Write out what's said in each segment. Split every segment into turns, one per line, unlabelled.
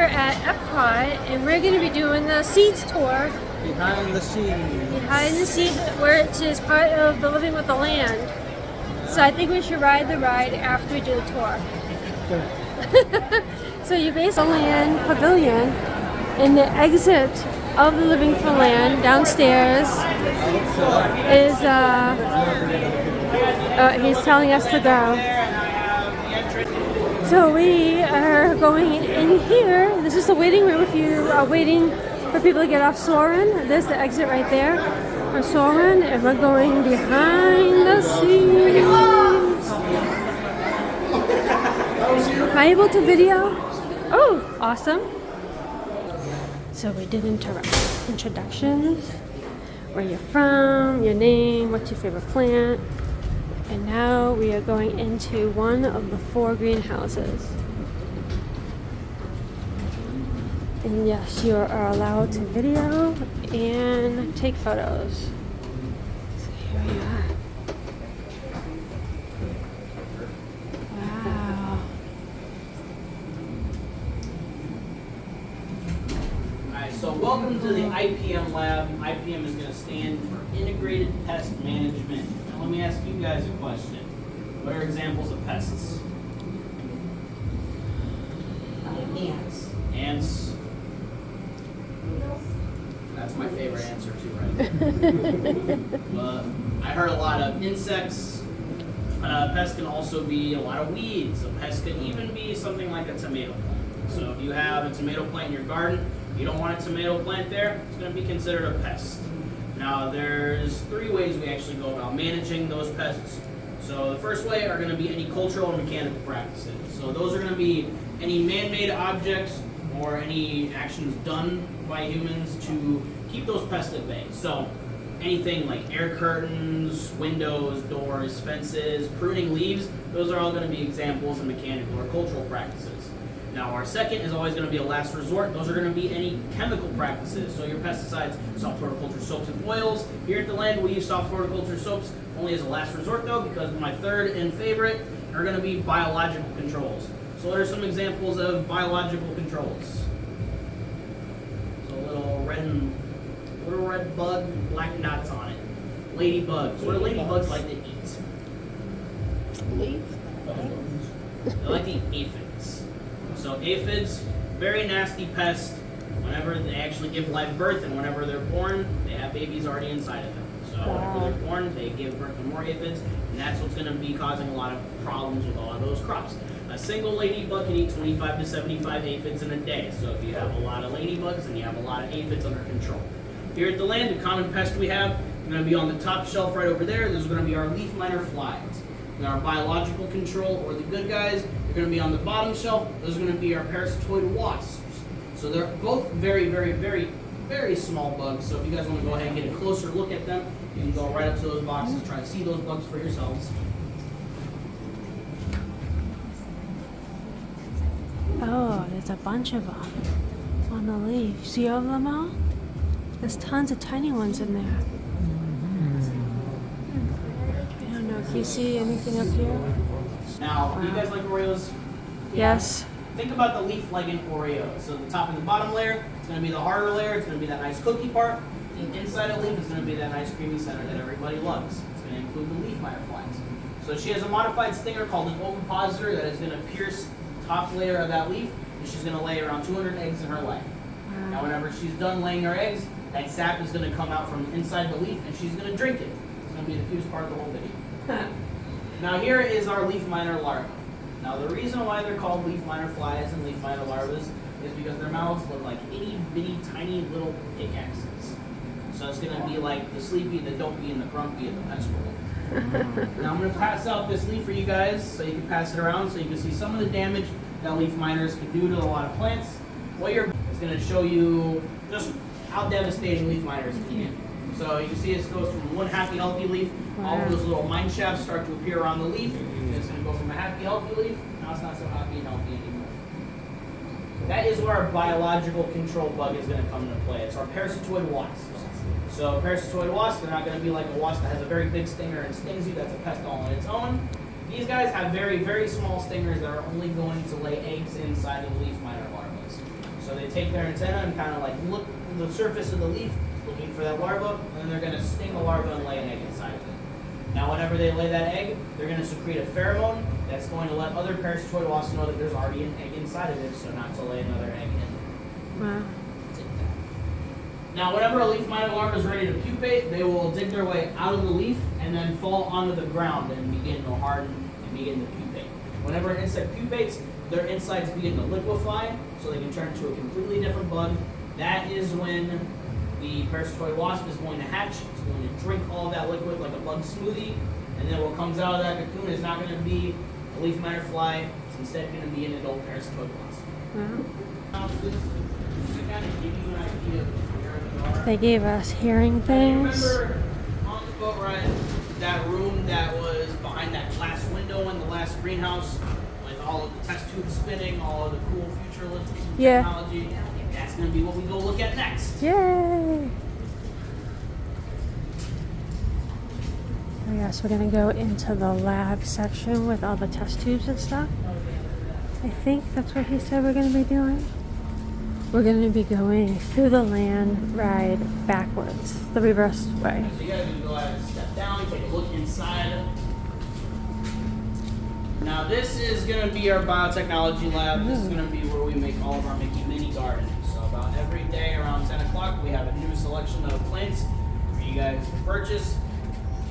here at Epcot, and we're going to be doing the Seeds tour.
Behind the scenes.
Behind the scenes, which is part of the Living with the Land. So I think we should ride the ride after we do the tour. So you basically land pavilion, and the exit of the Living for Land downstairs is he's telling us to go. So we are going in here. This is the waiting room if you are waiting for people to get off Soarin'. There's the exit right there from Soarin', and we're going behind the scenes. Am I able to video? Oh, awesome. So we did introductions, where you're from, your name, what's your favorite plant. And now we are going into one of the 4 greenhouses. And yes, you are allowed to video and take photos. So here we are. Wow.
Alright, so welcome to the IPM lab. IPM is going to stand for Integrated Pest Management. Now let me ask you guys a question. What are examples of pests?
Ants.
Ants. That's my favorite answer too, right? I heard a lot of insects. Pests can also be a lot of weeds. A pest can even be something like a tomato plant. So if you have a tomato plant in your garden, you don't want a tomato plant there, it's going to be considered a pest. Now there's 3 ways we actually go about managing those pests. So the first way are going to be any cultural and mechanical practices. So those are going to be any man-made objects or any actions done by humans to keep those pests at bay. So anything like air curtains, windows, doors, fences, pruning leaves, those are all going to be examples of mechanical or cultural practices. Now our second is always going to be a last resort. Those are going to be any chemical practices. So your pesticides, soft horticulture soaps and oils. Here at the land we use soft horticulture soaps only as a last resort though, because my third and favorite are going to be biological controls. So what are some examples of biological controls? So a little red bug, black dots on it. Ladybugs. What do ladybugs like to eat?
Leaf.
They like to eat aphids. So aphids, very nasty pest. Whenever they actually give live birth and whenever they're born, they have babies already inside of them. So whenever they're born, they give birth to more aphids, and that's what's going to be causing a lot of problems with all of those crops. A single ladybug can eat 25 to 75 aphids in a day. So if you have a lot of ladybugs, then you have a lot of aphids under control. Here at the land, the common pest we have are going to be on the top shelf right over there. Those are going to be our leaf miner flies. And our biological control, or the good guys, are going to be on the bottom shelf. Those are going to be our parasitoid wasps. So they're both very, very, very, very small bugs. So if you guys want to go ahead and get a closer look at them, you can go right up to those boxes and try to see those bugs for yourselves.
Oh, there's a bunch of them on the leaf. See all of them all? There's tons of tiny ones in there. I don't know. Can you see anything up here?
Now, do you guys like Oreos?
Yes.
Think about the leaf like an Oreo. So the top and the bottom layer, it's going to be the harder layer. It's going to be that nice cookie part. The inside of the leaf is going to be that nice creamy center that everybody loves. It's going to include the leaf miner flies. So she has a modified stinger called an ovipositor that is going to pierce the top layer of that leaf, and she's going to lay around 200 eggs in her life. Now whenever she's done laying her eggs, that sap is going to come out from inside the leaf, and she's going to drink it. It's going to be the cutest part of the whole video. Now here is our leaf miner larva. Now the reason why they're called leaf miner flies and leaf miner larvae is because their mouths look like itty bitty tiny little pickaxes. So it's going to be like the sleepy, the dopey, and the grumpy of the pest world. Now I'm going to pass out this leaf for you guys so you can pass it around so you can see some of the damage that leaf miners can do to a lot of plants. What you're is going to show you just how devastating leaf miners can be. So you can see it goes from one happy healthy leaf, all of those little mine shafts start to appear around the leaf, and it's going to go from a happy healthy leaf, now it's not so happy and healthy anymore. That is where our biological control bug is going to come into play. It's our parasitoid wasps. So parasitoid wasps, they're not going to be like a wasp that has a very big stinger and stings you. That's a pest all on its own. These guys have very, very small stingers that are only going to lay eggs inside of the leaf miner larvae. take their antenna and kind of like look at the surface of the leaf, looking for that larva, and then they're going to sting the larva and lay an egg inside of it. Now, whenever they lay that egg, they're going to secrete a pheromone that's going to let other parasitoid wasps know that there's already an egg inside of it, so not to lay another egg in.
Wow.
Now, whenever a leaf miner larva is ready to pupate, they will dig their way out of the leaf and then fall onto the ground and begin to harden and begin to pupate. Whenever an insect pupates, their insides begin to liquefy, so they can turn into a completely different bug. That is when the parasitoid wasp is going to hatch. It's going to drink all of that liquid like a bug smoothie, and then what comes out of that cocoon is not going to be a leaf miner fly. It's instead going to be an adult parasitoid wasp.
Wow.
Just to kind of give you an idea of where they are.
They gave us hearing things.
Remember on the boat ride, that room that was behind that glass window in the last greenhouse, with all of the test tubes spinning, all of the cool futuristic technology? That's going to be what we go look at next.
Yay! Oh yes, we're gonna go into the lab section with all the test tubes and stuff. I think that's what he said we're gonna be doing. We're going to be going through the land ride backwards, the reverse way.
So you guys can go ahead and step down, take a look inside. Now this is going to be our biotechnology lab. This is going to be where we make all of our Mickey Mini gardens. So about every day around 10 o'clock we have a new selection of plants for you guys to purchase,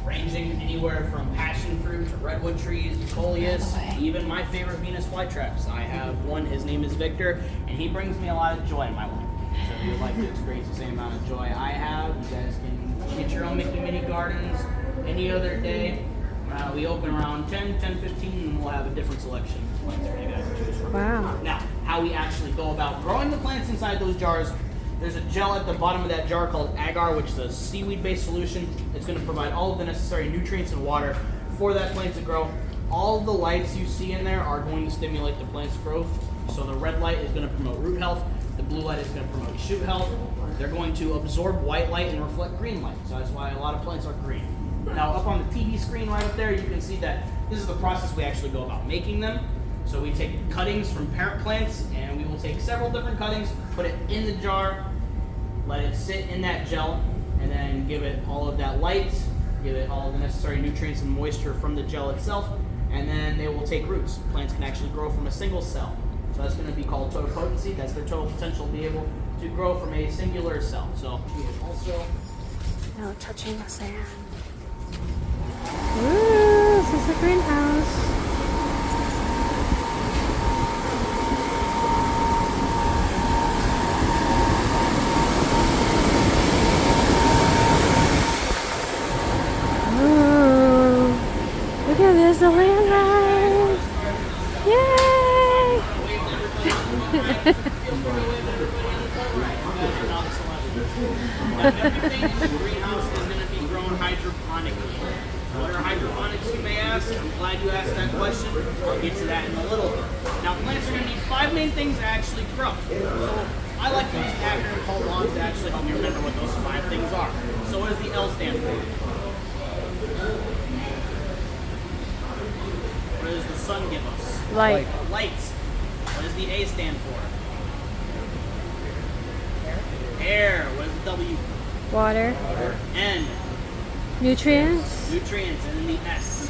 ranging anywhere from passion fruit to redwood trees to coleus, even my favorite Venus flytraps. I have one, his name is Victor, and he brings me a lot of joy in my life. So if you'd like to experience the same amount of joy I have, you guys can get your own Mickey Mini gardens any other day. We open around 10:15, and we'll have a different selection of plants for you guys to choose from.
Wow.
Now, how we actually go about growing the plants inside those jars, there's a gel at the bottom of that jar called agar, which is a seaweed-based solution. It's going to provide all of the necessary nutrients and water for that plant to grow. All of the lights you see in there are going to stimulate the plant's growth. So the red light is going to promote root health. The blue light is going to promote shoot health. They're going to absorb white light and reflect green light. So that's why a lot of plants are green. Now, up on the TV screen right up there, you can see that this is the process we actually go about making them. So we take cuttings from parent plants, and we will take several different cuttings, put it in the jar, let it sit in that gel, and then give it all of that light, give it all of the necessary nutrients and moisture from the gel itself, and then they will take roots. Plants can actually grow from a single cell. So that's going to be called total potency. That's their total potential to be able to grow from a singular cell. So we have also...
Now touching the sand. Ooh, this is a greenhouse. There's the land ride! Yay!
Everything in the greenhouse is going to be grown hydroponically. What are hydroponics, you may ask? I'm glad you asked that question. I'll get to that in a little bit. Now, plants are going to need 5 main things to actually grow. So I like to use an acronym called LONG to actually help me remember what those 5 things are. So what does the L stand for? What does the sun give us?
Light.
Light. What does the A stand for? Air. What is the W?
Water.
N.
Nutrients.
Nutrients. And then the S.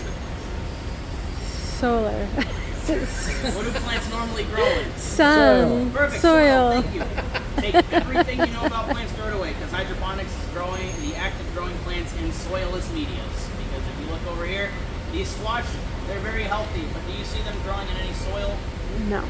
Solar.
What do plants normally grow in?
Sun.
Perfect.
Soil.
Thank you. Take everything you know about plants, throw it away, because hydroponics is growing the act of growing plants in soilless medias. Because if you look over here, these squash, they're very healthy, but do you see them growing in any soil?
No.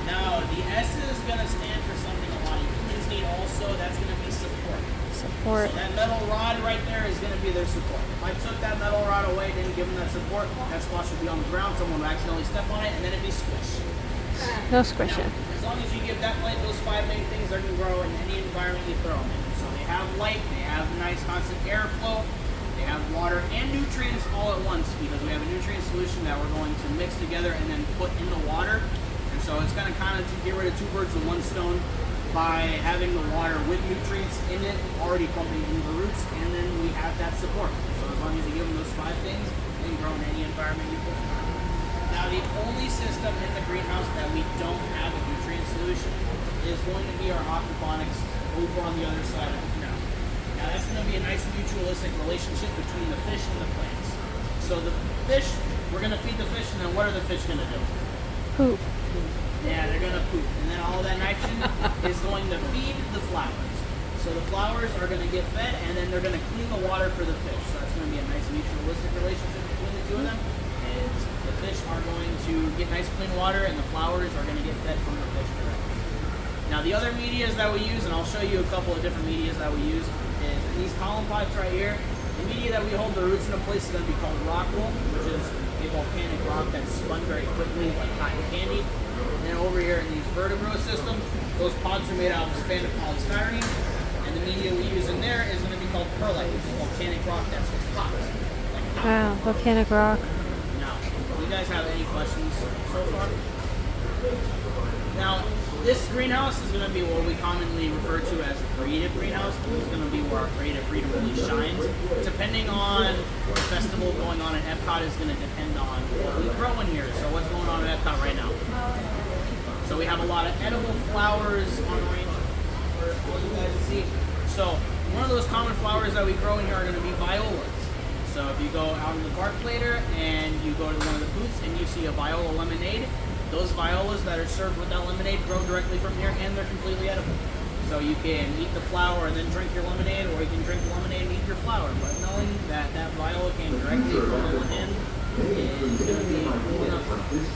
No, the S is going to stand for something a lot of humans need also. That's going to be support.
Support.
So that metal rod right there is going to be their support. If I took that metal rod away, didn't give them that support, that squash would be on the ground, someone would accidentally step on it, and then it'd be squished.
No squishing.
Now, as long as you give that plant those 5 main things, they're going to grow in any environment you throw them in. So they have light, they have nice constant airflow, they have water and nutrients all at once, because we have a nutrient solution that we're going to mix together and then put in the water. And so it's going to kind of get rid of 2 birds with 1 stone by having the water with nutrients in it already pumping into the roots, and then we have that support. So as long as you give them those 5 things, they can grow in any environment you put them in. Now the only system in the greenhouse that we don't have a nutrient solution is is going to be our aquaponics over on the other side of the canal. Now that's going to be a nice mutualistic relationship between the fish and the plants. So the fish, we're going to feed the fish, and then what are the fish going to do?
Poop.
Yeah, they're going to poop. And then all that nitrogen is going to feed the flowers. So the flowers are going to get fed, and then they're going to clean the water for the fish. So that's going to be a nice mutualistic relationship between the two of them. Is the fish are going to get nice clean water, and the flowers are going to get fed from the fish directly. Now the other medias that we use, and I'll show you a couple of different medias that we use, is these column pipes right here. The media that we hold the roots in a place is going to be called rock wool, which is a volcanic rock that's spun very quickly like cotton candy. And then over here in these vertebro systems, those pods are made out of expanded polystyrene. And the media we use in there is going to be called perlite, which is volcanic rock that's popped. Like
Wow, volcanic rock.
now, do you guys have any questions so far? Now, this greenhouse is going to be what we commonly refer to as a creative greenhouse. This is going to be where our creative freedom really shines. Depending on the festival going on in Epcot is going to depend on what we grow in here. So what's going on in Epcot right now? So we have a lot of edible flowers on the range for all you guys to see. So one of those common flowers that we grow in here are going to be violas. So if you go out in the park later and you go to one of the booths and you see a viola lemonade, those violas that are served with that lemonade grow directly from here, and they're completely edible. So you can eat the flower and then drink your lemonade, or you can drink the lemonade and eat your flower. But knowing that that viola came directly from the land is going to be cool enough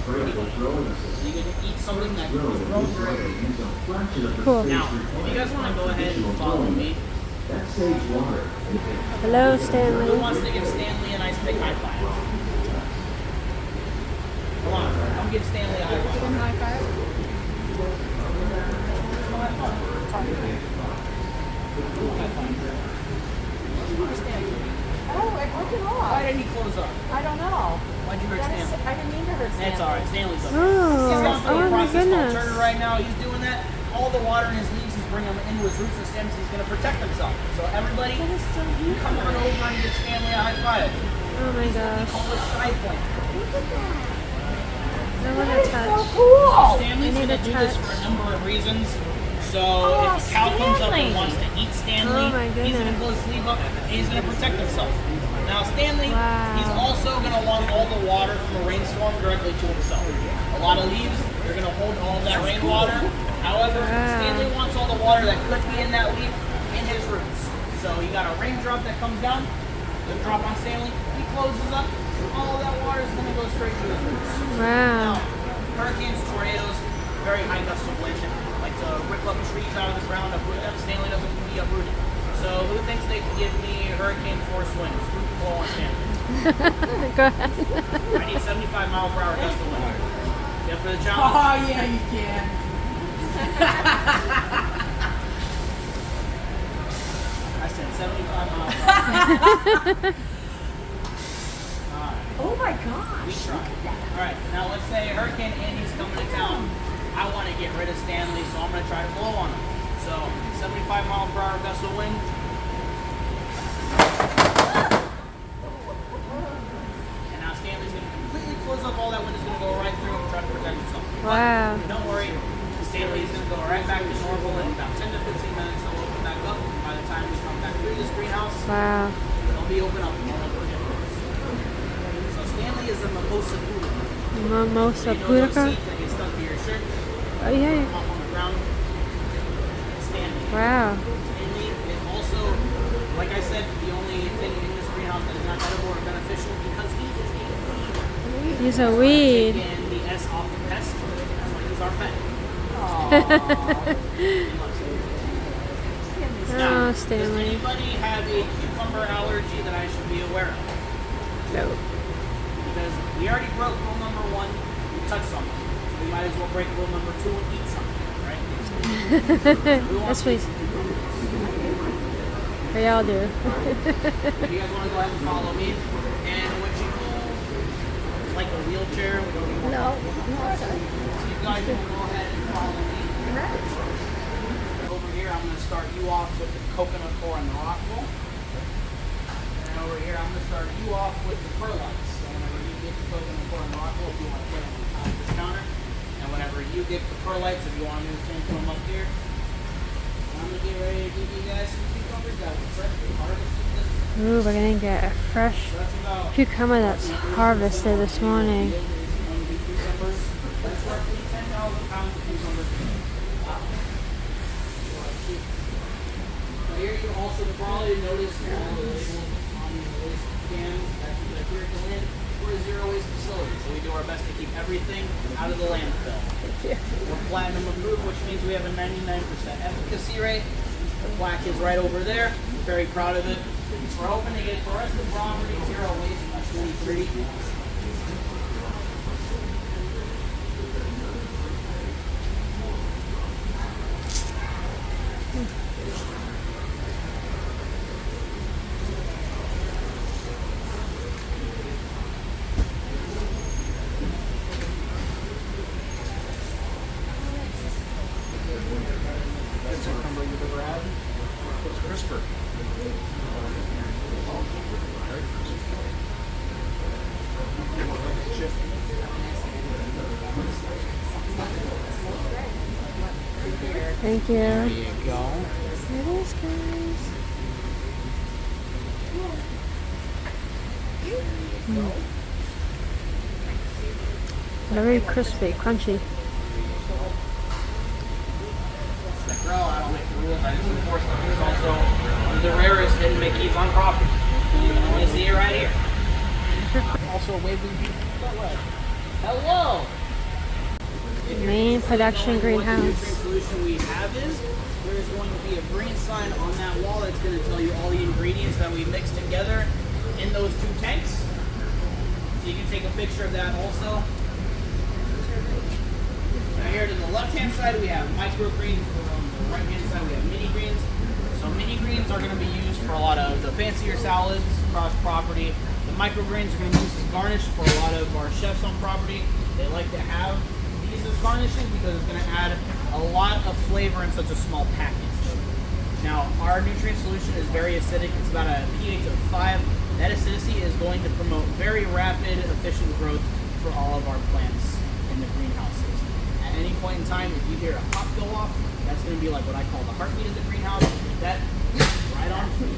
for anybody. So you can eat something that was grown directly.
Cool.
Now, if you guys want to go ahead and follow me,
Hello,
who
Stanley.
wants to give Stanley a nice big high five? Come on, come give Stanley a high five.
Give him a high five. Oh, I broke it off.
Why didn't he close up?
I don't know.
Why'd you hurt
That's,
Stanley?
I didn't mean to hurt Stanley.
That's alright, Stanley's up.
Oh,
He's going through
oh
a
my
process called
goodness.
Turner right now. He's doing that. All the water in his leaves, he's bringing them into his roots and stems. He's going to protect himself. So everybody,
That is so
come on
beautiful.
over and give Stanley a high five.
Oh my
We
gosh.
call it shy point.
Look at that.
I want
That
to
is so
touch.
cool.
Stanley's
I need
going to
to
do this for
touch.
a number of reasons. So
Oh,
if a cow comes up and
Stanley.
wants to eat Stanley,
Oh my
he's going to
goodness.
pull his sleeve up and he's going to protect himself. Now Stanley,
Wow.
he's also going to want all the water from a rainstorm directly to himself. A lot of leaves, they're going to hold all of that rainwater. However,
Wow.
Stanley wants all the water that could be in that leaf in his roots. So you got a raindrop that comes down, the drop on Stanley, he closes up, all that water is going to go straight to his roots. Now,
Wow.
hurricanes, tornadoes, very high gust of wind, like to rip up trees out of the ground, uproot them. Stanley doesn't want to be uprooted. So who thinks they can give me hurricane force winds? Blow on Stanley.
Go ahead.
I need 75 mile per hour gust of wind. Yeah, for the challenge.
Oh, yeah, you can.
I said 75 miles per hour. Alright,
Oh, my gosh.
we try. Alright, now let's say Hurricane Andy's coming to town. I want to get rid of Stanley, so I'm going to try to blow on him. So, 75 mile per hour gust of wind. And now Stanley's going to completely close up all that wind. Is going to go right through him and try to protect himself.
Wow.
But don't worry, Stanley's going to go right back to normal in about 10 to 15 minutes. He'll open back up. And by the time we come back through this greenhouse,
Wow.
it'll be open up. So Stanley is a mimosa pudica.
Mimosa
You know those
pudica?
seeds that get stuck to your shirt?
Oh, yeah.
Off on the ground. It's Stanley.
Wow.
Stanley is also, like I said, the only thing in this greenhouse that is not edible or beneficial because he is a weed.
He's a weed.
Taking the S off of pest. That's why he's our pet.
Oh,
Does
Stanley.
anybody have a cucumber allergy that I should be aware of?
No.
Because we already broke rule number 1, we touched something. So we might as well break rule number 2 and eat something, right? Who wants
That's
to eat
sweet.
some cucumbers?
We all do.
If you guys want to go ahead and follow me, and would you like a wheelchair?
No.
You guys want to go ahead and follow me. Over here, I'm going to start you off with the coconut core and the rock wool. And over here, I'm going to start you off with the perlites. So whenever you get the coconut core and the rock wool, if you want to put it on top of this counter. And whenever you get the perlites, if you want to put them up here, I'm gonna get ready to give you guys some cucumbers that were freshly harvested this morning.
Ooh, we're gonna get a fresh
So that's about
cucumber that's harvested this morning.
cucumbers. That's roughly 10,000 pounds of cucumbers. Wow. Now here you also probably notice all the labels on these waste cans that here at the land. We're a zero waste facility, so we do our best to keep everything out of the landfill. We're platinum approved, which means we have a 99% efficacy rate. The plaque is right over there. We're very proud of it. We're hoping to get the rest of the property zero waste by 2030.
CRISPR.
Thank you.
There you go.
It is, guys. Very crispy, crunchy.
The grill, I don't make the rules, I just enforce them. It's also one of the rarest hidden Mickeys on property. You can only see it right here. Also, waving people. Hello!
Main production
What the
greenhouse.
nutrient solution we have is, there's going to be a green sign on that wall that's going to tell you all the ingredients that we mix together in those two tanks. So you can take a picture of that also. Now here to the left-hand side we have microgreens. On the right-hand side we have mini greens. So mini greens are going to be used for a lot of the fancier salads across property. The microgreens are going to be used as garnish for a lot of our chefs on property. They like to have these as garnishes because it's going to add a lot of flavor in such a small package. Now our nutrient solution is very acidic. It's about a pH of 5. That acidity is going to promote very rapid, efficient growth for all of our plants in the greenhouses. At any point in time, if you hear a pop go off, that's going to be like what I call the heartbeat of the greenhouse. That right on key.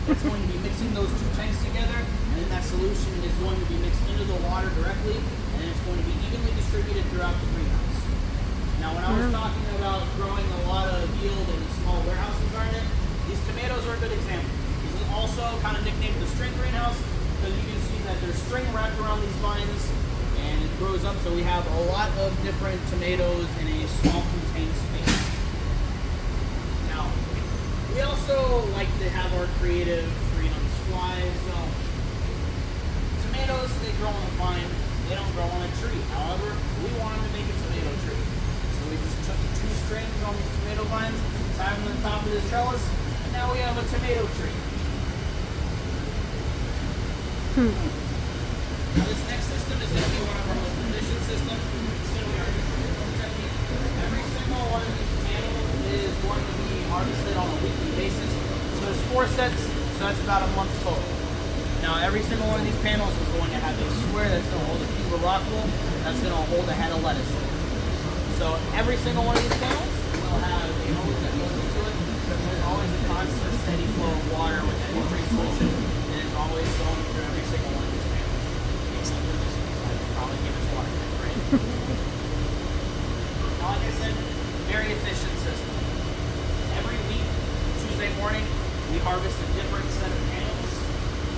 That's going to be mixing those two tanks together, and then that solution is going to be mixed into the water directly, and it's going to be evenly distributed throughout the greenhouse. Now, when I was talking about growing a lot of yield in a small warehouse environment, these tomatoes are a good example. This is also kind of nicknamed the string greenhouse because you can see that there's string wrapped around these vines and it grows up. So we have a lot of different tomatoes in a small contained space. Now, we also like to have our creative freedoms fly. So tomatoes, they grow on a vine. They don't grow on a tree. However, we wanted to make a tomato tree. So we just took 2 strings on these tomato vines, tied them on the top of this trellis, and now we have a tomato tree. Now this next system is going to be one of our most efficient systems. It's going to be our nutrient technique. Every single one of these tomatoes is going to be harvested on a weekly basis. So there's 4 sets, so that's about a month total. Now every single one of these panels is going to have a square that's going to hold a cube of rock wool, that's going to hold a head of lettuce in it. So every single one of these panels will have a hose that goes into it. There's always a constant steady flow of water with that nutrient solution, and it's always going through every single one of these panels. Except for this one, I could probably give it water, right? Now, like I said, very efficient system. Every week, Tuesday morning, we harvest a different set of panels,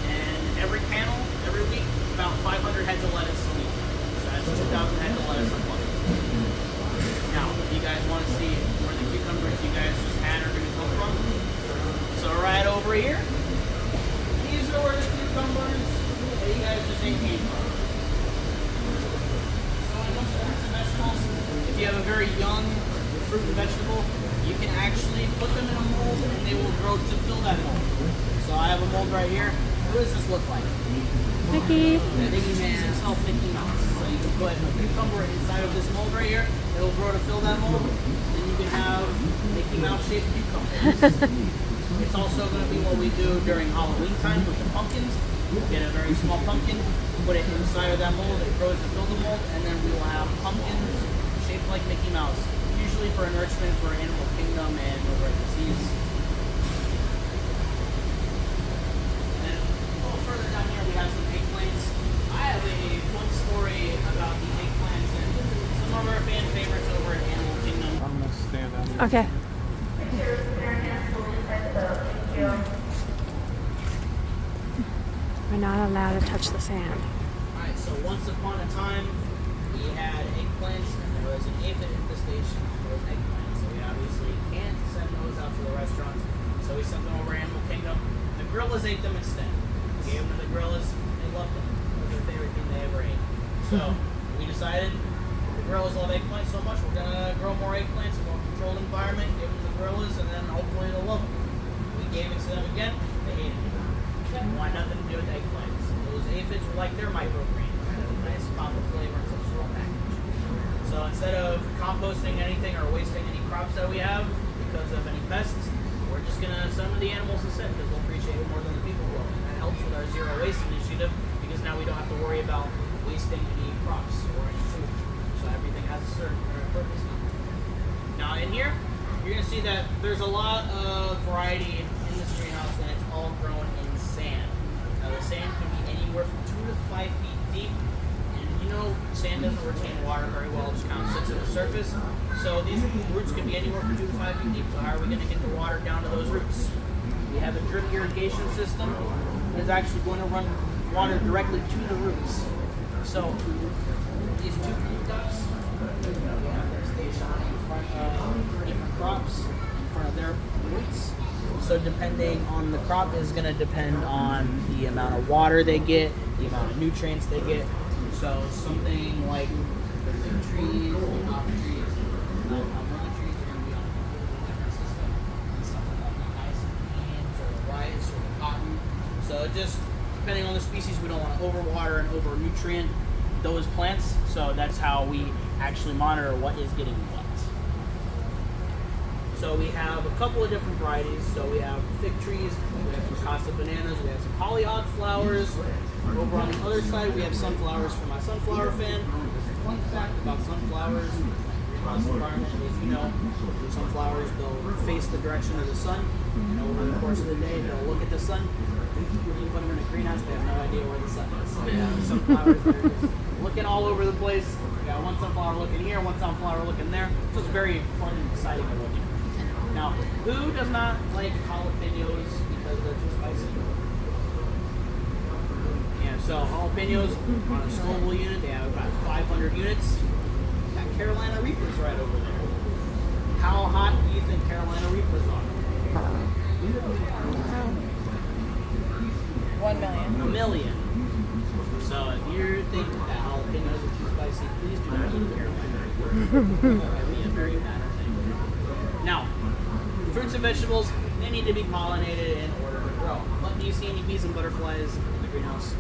and every panel, every week, is about 500 heads of lettuce a week. So that's 2,000 heads of lettuce a month. Now, if you guys want to see where the cucumbers you guys just had are going to come from, so right over here, these are where the cucumbers that you guys just ate came from. So when it comes to fruits and vegetables, if you have a very young fruit and vegetable, you can actually put them in a mold and they will grow to fill that mold. So I have a mold right here. What does this look like?
Mickey.
Mickey Mouse himself, Mickey Mouse. So you can put a cucumber inside of this mold right here. It'll grow to fill that mold. Then you can have Mickey Mouse shaped cucumbers. It's also going to be what we do during Halloween time with the pumpkins. We'll get a very small pumpkin, put it inside of that mold, it grows to fill the mold, and then we will have pumpkins shaped like Mickey Mouse, usually for enrichment for Animal Kingdom and over at the seas. And a little further down here, we have some eggplants. I have a fun story about the eggplants and some of our fan favorites over at Animal Kingdom.
I'm gonna stand out here.
Okay. We're not allowed to touch the sand.
Alright, so once upon a time, we had eggplants and there was an aphid infestation on those eggplants. So we obviously can't send those out to the restaurants. So we sent them over to Animal Kingdom. The gorillas ate them instead. We gave them to the gorillas. They loved them. It was their favorite thing they ever ate. So we decided the gorillas love eggplants so much, we're going to grow more eggplants in a more controlled environment, give them to the gorillas, and then hopefully they'll love them. We gave it to them again. They hated it. Want nothing to do with eggplants. Those aphids were like their microgreen, kind of a nice pop of flavor in such a small package. So instead of composting anything or wasting any crops that we have because of any pests, we're just gonna send them to the animals instead because they'll appreciate it more than the people will. And that helps with our zero waste initiative because now we don't have to worry about wasting any crops or any food. So everything has a certain purpose now. Now in here, you're gonna see that there's a lot of variety in this greenhouse and it's all grown in sand. Now the sand can be anywhere from 2 to 5 feet deep, and you know sand doesn't retain water very well; it just kind of sits at the surface. So these roots can be anywhere from 2 to 5 feet deep. So how are we going to get the water down to those roots? We have a drip irrigation system that is actually going to run water directly to the roots. So these 2 ducts, they shine in front of different crops, in front of their roots. So depending on the crop is going to depend on the amount of water they get, the amount of nutrients they get. So something like the fig trees, the coffee trees, umbrella trees are going to be on a completely different system than something like the ice and beans or the rice or the cotton. So just depending on the species, we don't want to overwater and over nutrient those plants. So that's how we actually monitor what is getting what. So we have a couple of different varieties. So we have fig trees, we have some Casa bananas, we have some hollyhock flowers. Over on the other side, we have sunflowers for my sunflower fan. Fun fact about sunflowers, greenhouse environment, as you know, sunflowers, they'll face the direction of the sun. And over the course of the day, they'll look at the sun. When you put them in a greenhouse, they have no idea where the sun is. So we have sunflowers that are just looking all over the place. We got one sunflower looking here, one sunflower looking there. So it's very fun and exciting to look at. Now, who does not like jalapenos because they're too spicy? Yeah, so jalapenos on a Scoville unit, they have about 500 units. Got Carolina Reapers right over there. How hot do you think Carolina Reapers are?
1 million.
1 million. So if you think that jalapenos are too spicy, please do not eat Carolina Reapers. That would be a very bad thing. Now, fruits and vegetables, they need to be pollinated in order to grow. But do you see any bees and butterflies in the greenhouse?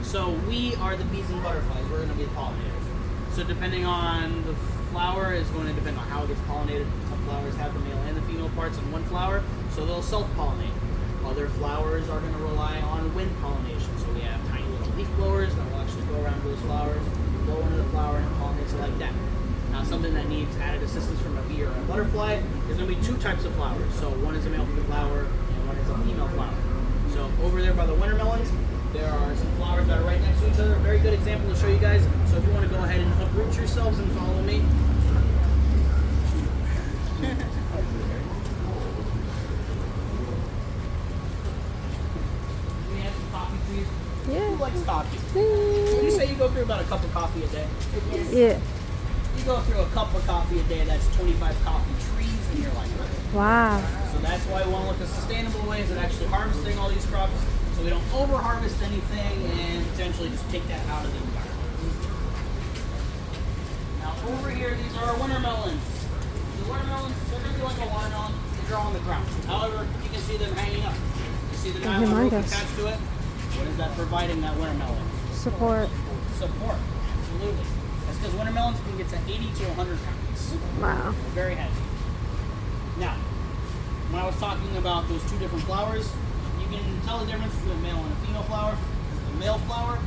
So we are the bees and butterflies. We're going to be the pollinators. So depending on the flower is going to depend on how it gets pollinated. Some flowers have the male and the female parts in one flower, so they'll self-pollinate. Other flowers are going to rely on wind pollination. So we have tiny little leaf blowers that will actually go around those flowers, blow into the flower, and pollinate it like that. Now, something that needs added assistance from a bee or a butterfly, there's going to be 2 types of flowers. So one is a male flower and one is a female flower. So over there by the winter melons, there are some flowers that are right next to each other. A very good example to show you guys. So if you want to go ahead and uproot yourselves and follow me. We have some coffee trees.
Yeah.
Who likes coffee? Would you say you go through about a cup of coffee a day?
Yeah.
You go through a cup of coffee a day, that's 25 coffee trees in your lifetime.
Wow.
So that's why we want to look at sustainable ways of actually harvesting all these crops so we don't over-harvest anything and potentially just take that out of the environment. Now over here, these are our winter melons. The winter melons, they're going to be like a watermelon, they're on the ground. However, you can see them hanging up. You see the nylon rope
humongous.
attached to it? What is that providing that winter melon?
Support.
Support, absolutely. That's because winter melons can get to 80 to 100 pounds.
Wow.
They're very heavy. Now, when I was talking about those 2 different flowers, you can tell the difference between a male and a female flower. The male flower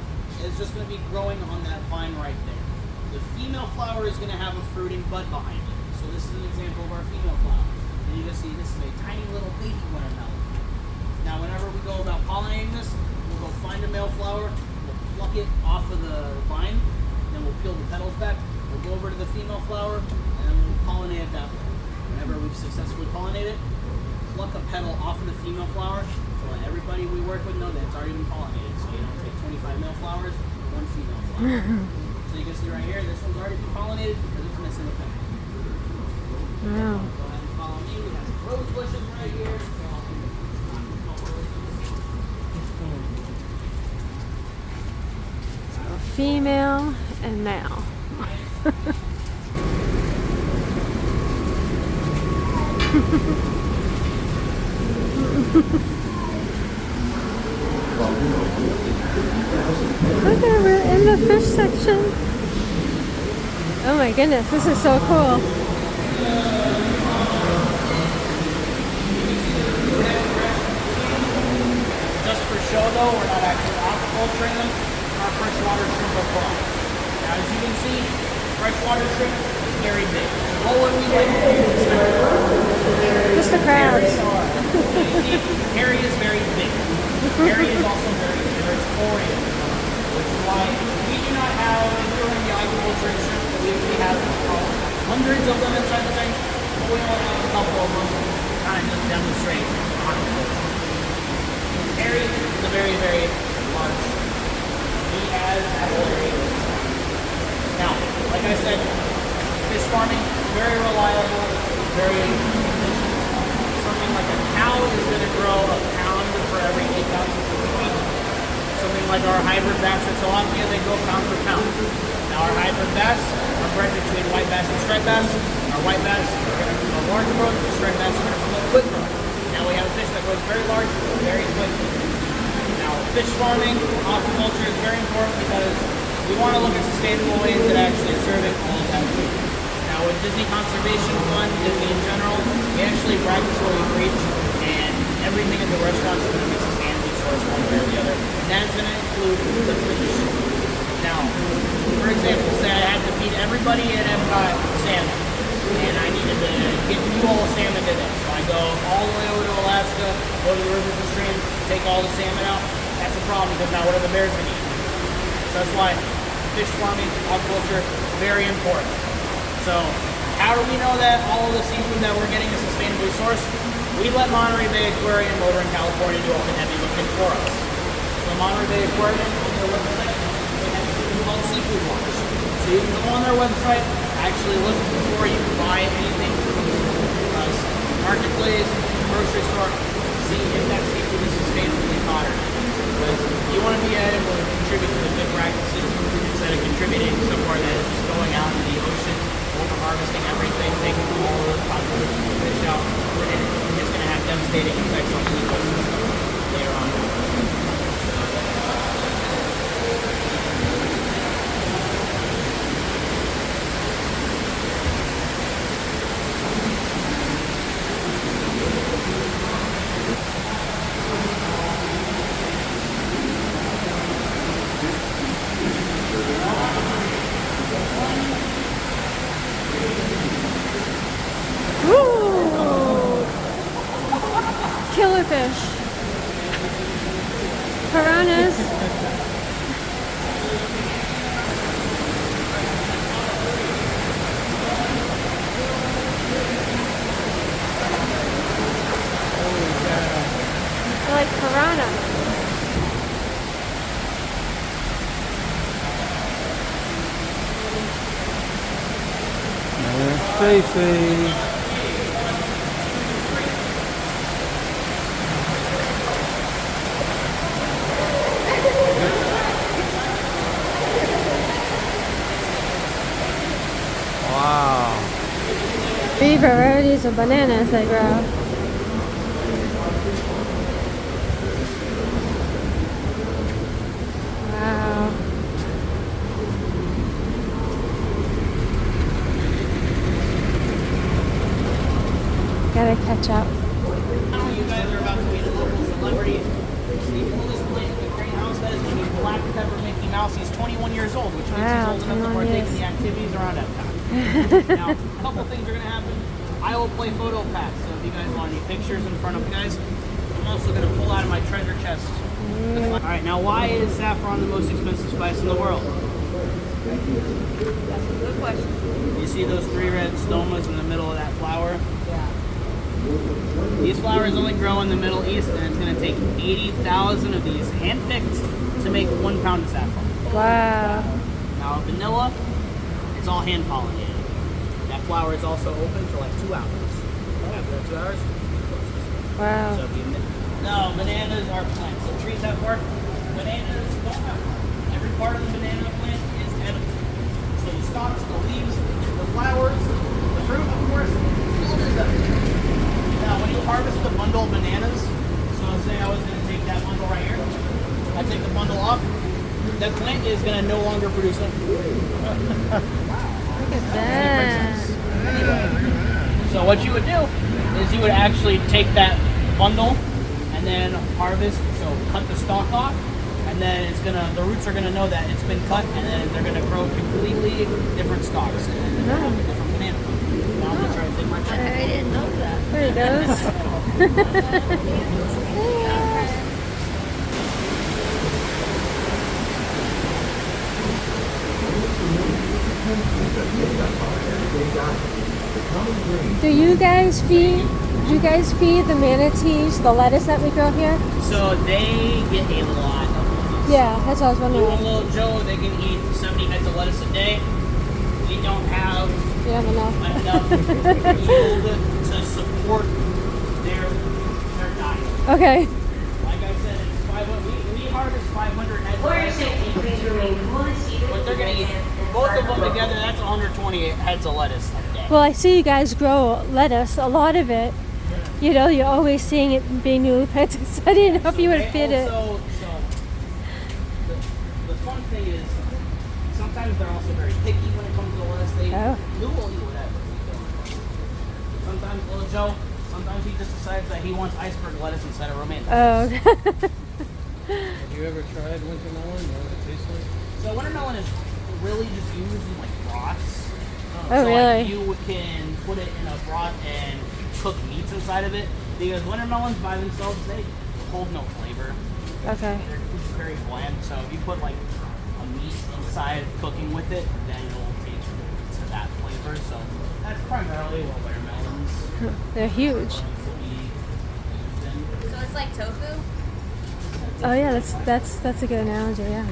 is just going to be growing on that vine right there. The female flower is going to have a fruiting bud behind it. So this is an example of our female flower. And you can see this is a tiny little baby watermelon. Now whenever we go about pollinating this, we'll go find a male flower, we'll pluck it off of the vine, then we'll peel the petals back, we'll go over to the female flower, and then we'll pollinate it that way. Whenever we've successfully pollinated it, pluck a petal off of the female flower, so let everybody we work with know that it's already been pollinated. So you don't take 25 male flowers, one female flower. So you can see right here, this one's already been pollinated because it's missing a petal.
Wow.
Go ahead and follow me. We have some rose bushes right here. So I'll do
Female and male. Okay, we're in the fish section. Oh my goodness, this is so cool.
Just for show though, we're not actually aquaculturing them. Our freshwater shrimp are caught. Now as you can see, freshwater shrimp is very big. What would we like to do instead?
Just the crabs.
Harry is very big. Harry is also very big. There's Oreo, which is why we do not have, if we were in the aquaculture shrimp, we have hundreds of them inside the tank, but we only have a couple of them to kind of demonstrate aquaculture. Harry is a very, very large shrimp. He has apple area inside. Now, like I said, fish farming, very reliable, very efficient. Something like a cow is going to grow a pound for every 8 ounces of meat. Something like our hybrid bass or tilapia, they go pound for pound. Now our hybrid bass are bred between white bass and striped bass. Our white bass are going to promote large growth, the striped bass are going to promote quick growth. Now we have a fish that grows very large, very quickly. Now fish farming, aquaculture is very important because we want to look at sustainable ways that actually are serving all of that food. Now with Disney Conservation Fund, Disney in general, we actually practice what we preach, and everything at the restaurant is going to be sustainably sourced one way or the other, and that's going to include the fish. Now, for example, say I had to feed everybody at Epcot salmon, and I needed to get you all salmon today. So I go all the way over to Alaska, go to the rivers and streams, take all the salmon out. That's a problem because now what are the bears going to eat? So that's why fish farming, aquaculture, very important. So how do we know that all of the seafood that we're getting is sustainably sourced? We let Monterey Bay Aquarium over in California do open heavy lifting for us. So Monterey Bay Aquarium on their website, they have something called Seafood Watch. So you can go on their website, actually look before you buy anything from us. Marketplace, grocery store, see if that seafood is sustainably caught or not. Because you want to be able to contribute to the good practices instead of contributing somewhere that is just going out into the ocean, over harvesting everything, taking all of those populations of fish out, and it's going to have devastating effects on the ecosystem later on.
Woo! Killer fish. Piranhas. They're like piranha.
Fifi. Wow.
3 varieties of bananas they grow. Wow. Gotta catch up.
You guys are about to meet a local celebrity. The oldest plant in the greenhouse that is going to be black pepper Mickey Mouse, he's 21 years old, which means
Wow,
he's old enough to
21
partake in
years.
the activities around Epcot. Now, a couple things are going to happen. I will play photo pass, so if you guys want any pictures in front of you guys, I'm also going to pull out of my treasure chest. All right, now why is saffron the most expensive spice in the world?
That's a good question.
You see those 3 red stomas in the middle of that flower?
Yeah.
These flowers only grow in the Middle East, and it's going to take 80,000 of these handpicked to make 1 pound of saffron.
Wow.
Now, vanilla, it's all hand pollinated. That flower is also open for like 2 hours. After that 2 hours, it closes.
Wow.
So if you no, bananas are plants. So trees have bark. Bananas don't have bark. Every part of the banana plant is edible. So the stalks, the leaves, the flowers, the fruit, of course, all is edible. Now, when you harvest the bundle of bananas, so say I was going to take that bundle right here, I take the bundle off, that plant is going to no longer produce anything.
Look at that.
So what you would do is you would actually take that bundle and then harvest, so cut the stalk off, and then it's gonna, the roots are gonna know that it's been cut, and then they're gonna grow completely different stalks and then they're gonna have a different banana. Now I'm gonna try to take my time.
I didn't know that.
There he goes. Do you guys feed the manatees the lettuce that we grow here?
So they get a lot of lettuce.
Yeah, that's what I was
Little,
wondering.
little Joe, they can eat 70 heads of lettuce a day. We don't have
You have enough.
enough yield to support their diet.
Okay.
Like I said, it's 500, we harvest 500 heads of lettuce. But they're going to eat, both of them together, that's 120 heads of lettuce a day.
Well, I see you guys grow lettuce, a lot of it. You know, you're always seeing it being newly planted, so I didn't know if you would fit it.
So the fun thing is, sometimes they're also very picky when it comes to lettuce. They will eat whatever. Sometimes little Joe, sometimes he just decides that he wants iceberg lettuce instead of romaine.
Oh.
Have you ever tried winter melon? You know what it tastes like?
So winter melon is really just used in like broths.
Oh,
so
really?
Like you can put it in a broth and cook meats inside of it, because winter melons by themselves, they hold no flavor.
Okay.
They're just very bland. So if you put like a meat inside cooking with it, then it'll taste to that flavor. So that's primarily what winter melons
They're huge.
will be used in.
So it's like tofu?
Oh yeah, that's a good analogy. Yeah.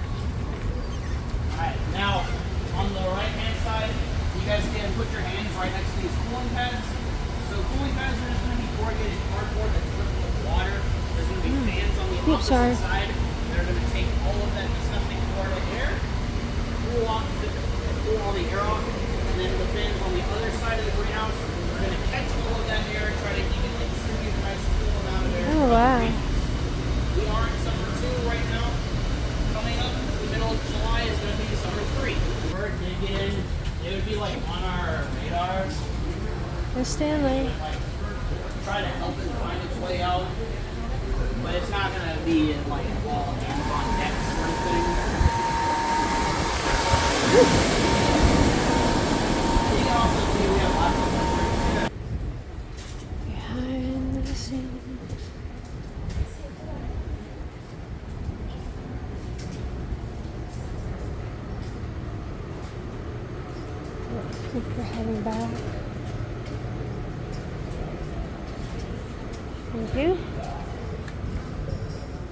Alright, now on the right hand side, you guys can put your hands right next to these cooling pads. So cooling pads are just going to be corrugated cardboard that's filled with water. There's going to be fans on the opposite side. They're going to take all of that disgusting Florida air, cool all the air off, and then the fans on the other side of the greenhouse are going to catch all of that air, try to evenly distribute a nice cool amount of air.
Oh wow.
We are in summer 2 right now. Coming up in the middle of July is going to be summer 3. We're digging. It would be like on our radars.
There's Stanley.
Like, try to help it find its way out. But it's not going to be in like all hands on deck sort of thing. You can also see we have lots of pictures.
Behind the scenes. I think we're heading back. Thank you.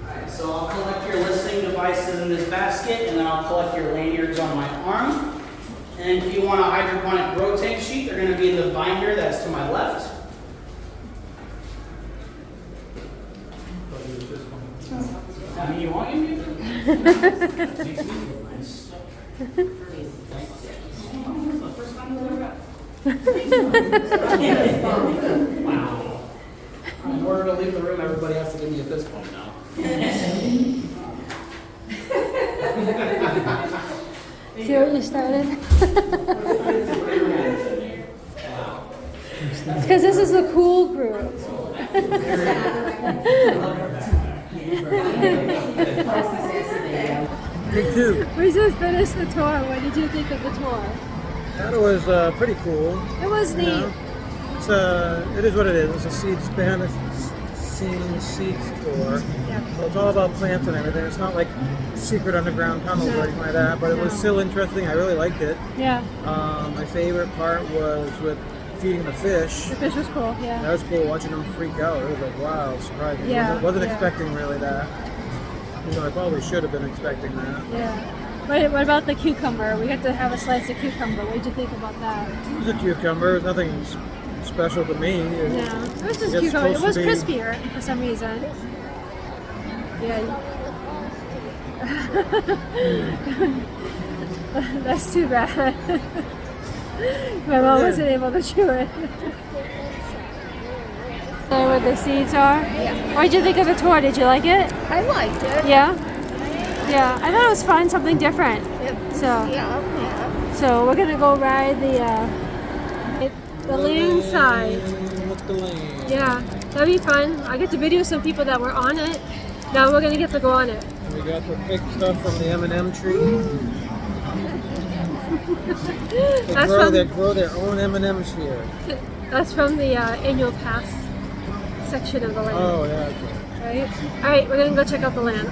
Alright, so I'll collect your listening devices in this basket, and then I'll collect your lanyards on my arm. And if you want a hydroponic grow tank sheet, they're going to be in the binder that's to my left. I mean, you want you to? Makes me feel nice. The first time you ever got. Wow. In order to leave the room, everybody has to give me a fist bump now.
See what you started? It's because this is the cool group.
Me too.
We just finished the tour. What did you think of the tour?
Thought it was pretty cool.
It was neat.
You know? It's it is what it is. It's a seeds behind the scenes seeds tour.
Yeah.
So it's all about plants and everything. It's not like secret underground tunnels or anything like that. But it was still interesting. I really liked it.
Yeah.
My favorite part was with feeding the fish.
The fish was cool. Yeah.
That was cool watching them freak out. It was like, wow, surprising.
Yeah,
Wasn't
yeah.
expecting really that. You know, I probably should have been expecting that.
Yeah. What about the cucumber? We got to have a slice of cucumber. What did you think about that?
It was a cucumber. It was nothing special to me.
No, it was just
It's
cucumber. It
supposed
was
to be-
crispier for some reason. Yeah. That's too bad. My mom wasn't able to chew it. So where the seeds are?
Yeah.
What did you think of the tour? Did you like it?
I liked it.
Yeah? Yeah, I thought it was fun, something different. So,
Yeah.
so we're gonna go ride the land side.
With the land.
Yeah, that'd be fun. I get to video some people that were on it. Now we're gonna get to go on it.
We got the big stuff from the M&M tree. They grow their own M&Ms here.
That's from the annual pass section of the land.
Oh yeah. Okay.
Right? Alright, we're gonna go check out the land.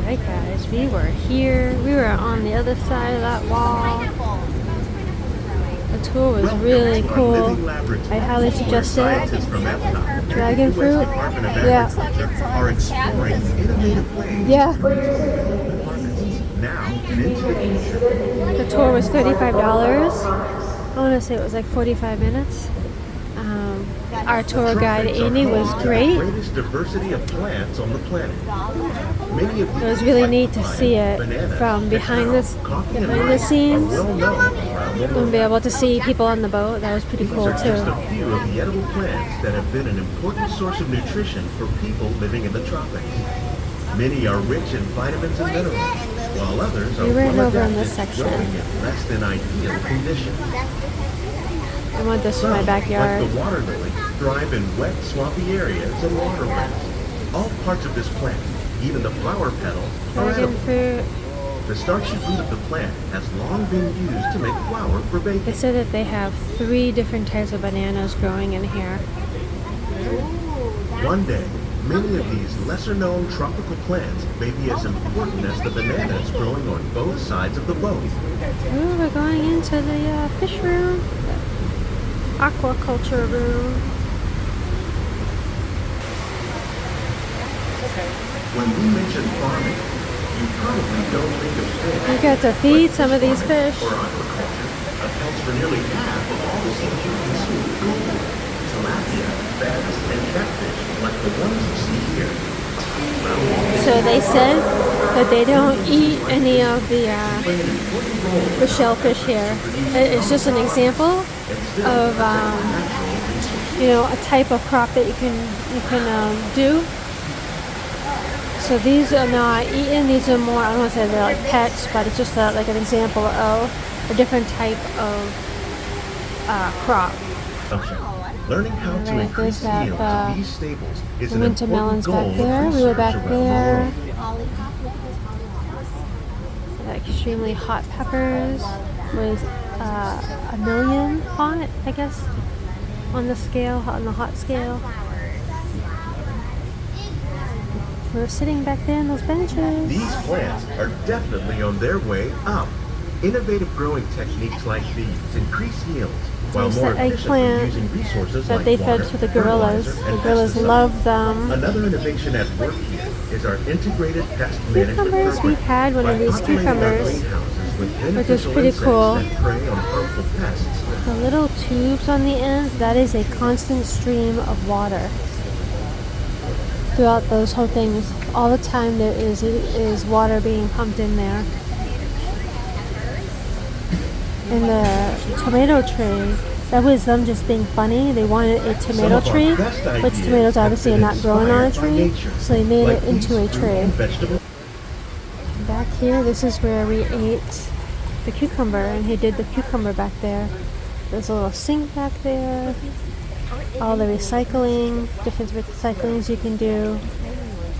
Alright guys, we were here. We were on the other side of that wall. The tour was really cool. I highly suggest it. Dragon fruit. Yeah.
Are exploring innovative ways
Yeah.
now and into the future.
The tour was $35. I want to say it was like 45 minutes. Our tour guide Amy was great.
Greatest diversity of plants on the planet. Many of
It was really neat to see it from behind the scenes and be able to see people on the boat. That was pretty cool
These are just
too.
a few of the edible plants that have been an important source of nutrition for people living in the tropics. Many are rich in vitamins and minerals, while others are
We ran
well
over in
adapted
this
to
section.
growing in less than ideal conditions.
I want this in my
Some,
backyard.
like the water lily, thrive in wet, swampy areas and waterways. All parts of this plant, even the flower petal, are
Dragon
edible.
fruit.
The starchy root of the plant has long been used to make flour for
They
baking.
said that they have 3 different types of bananas growing in here.
One day, many of these lesser-known tropical plants may be as important as the bananas growing on both sides of the boat.
Ooh, we're going into the fish room, aquaculture room.
When we mention farming, you probably don't think of fish.
We got to feed some of these fish.
Or aquaculture accounts for nearly half of all the seafood you consume globally. Tilapia, bass, and catfish, like the ones you see here.
So they said that they don't eat any of the shellfish here. It's just an example of a type of crop that you can do. So these are not eaten. These are more, I don't want to say they're like pets, but it's just like an example of a different type of crop.
Learning how to
Right,
increase
there's that,
yields of these staples is
The
an
winter melons
important goal
back there.
of
We were back
researchers around the
there.
world.
The extremely hot peppers was 1 million hot, I guess, on the scale, on the hot scale. We were sitting back there in those benches.
These plants are definitely on their way up. Innovative growing techniques like these increase yields, while
There's
more
the
efficiently
eggplant
using resources
that
like
they
water,
fed to the gorillas.
fertilizer,
The
and
gorillas
pesticides.
love them.
Another innovation at work here is our integrated pest management
Cucumbers, we
program.
had one of
By
these
populating our
cucumbers,
greenhouses with
which is
beneficial
pretty
insects
cool.
that prey on harmful pests.
The little tubes on the ends, that is a constant stream of water. Throughout those whole things, all the time there is water being pumped in there. And the tomato tree, that was them just being funny. They wanted a
Some
tomato
of our
tree,
best
which
ideas
tomatoes
have
obviously are
been
not growing on a
inspired by
tree,
nature,
so they made
like
it into
these
a
fruit
tree.
and vegetable.
Back here, this is where we ate the cucumber, and he did the cucumber back there. There's a little sink back there. All the recycling, different recyclings you can do.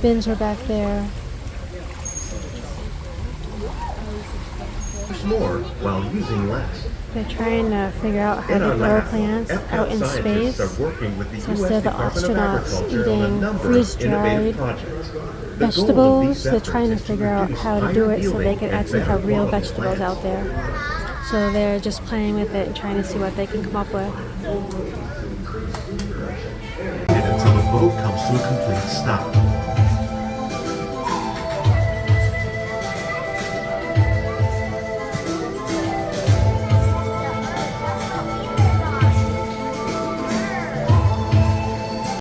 Bins were back there.
more while using less.
They're trying to figure out how
And
to
on
grow
that,
plants
Epcot
out in
scientists
space.
are working with the
So
U.S.
instead of the
Department of
astronauts
Agriculture on a
eating
number of
freeze-dried
innovative projects. The goal of
vegetables,
these
they're
efforts
trying to
is
figure out
produce
how to do
higher
it so they
yielding
can
and
actually
better
have real
quality
vegetables
plants.
out there. So they're just playing with it and trying to see what they can come up with.
Until the boat comes to a complete stop.